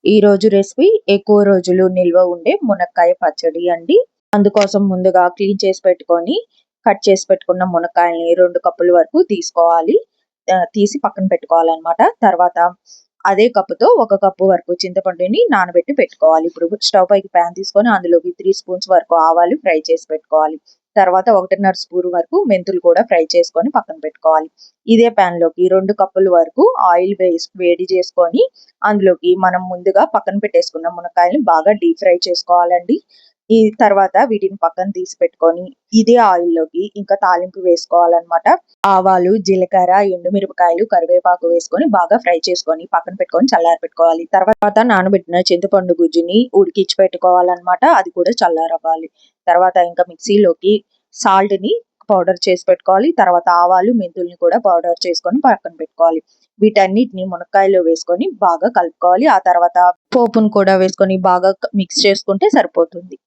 ఈ రోజు రెసిపీ ఎక్కువ రోజులు నిల్వ ఉండే మునక్కాయ పచ్చడి అండి. అందుకోసం ముందుగా క్లీన్ చేసి పెట్టుకొని కట్ చేసి పెట్టుకున్న మునక్కాయల్ని 2 కప్పుల వరకు తీసుకోవాలి. తీసి పక్కన పెట్టుకోవాలన్నమాట. తర్వాత అదే కప్పుతో 1 కప్పు వరకు చింతపండుని నానబెట్టి పెట్టుకోవాలి. ఇప్పుడు స్టవ్ పైకి ప్యాన్ తీసుకొని అందులోకి 3 స్పూన్స్ వరకు ఆవాలు ఫ్రై చేసి పెట్టుకోవాలి. తర్వాత 1.5 స్పూన్ వరకు మెంతులు కూడా ఫ్రై చేసుకొని పక్కన పెట్టుకోవాలి. ఇదే ప్యాన్ లోకి 2 కప్పుల వరకు ఆయిల్ వేడి చేసుకొని అందులోకి మనం ముందుగా పక్కన పెట్టేసుకున్న మునక్కాయని బాగా డీప్ ఫ్రై చేసుకోవాలండి. ఈ తర్వాత వీటిని పక్కన తీసి పెట్టుకొని ఇదే ఆయిల్ లోకి ఇంకా తాలింపు వేసుకోవాలన్నమాట. ఆవాలు, జీలకర్ర, ఎండుమిరపకాయలు, కరివేపాకు వేసుకొని బాగా ఫ్రై చేసుకొని పక్కన పెట్టుకొని చల్లారి పెట్టుకోవాలి. తర్వాత నానబెట్టిన చింతపండు గుజ్జుని ఉడికించి పెట్టుకోవాలన్నమాట. అది కూడా చల్లారవ్వాలి. తర్వాత ఇంకా మిక్సీలోకి సాల్ట్ ని పౌడర్ చేసి పెట్టుకోవాలి. తర్వాత ఆవాలు, మెంతుల్ని కూడా పౌడర్ చేసుకొని పక్కన పెట్టుకోవాలి. వీటన్నిటిని మునక్కాయలో వేసుకొని బాగా కలుపుకోవాలి. ఆ తర్వాత పోపును కూడా వేసుకొని బాగా మిక్స్ చేసుకుంటే సరిపోతుంది.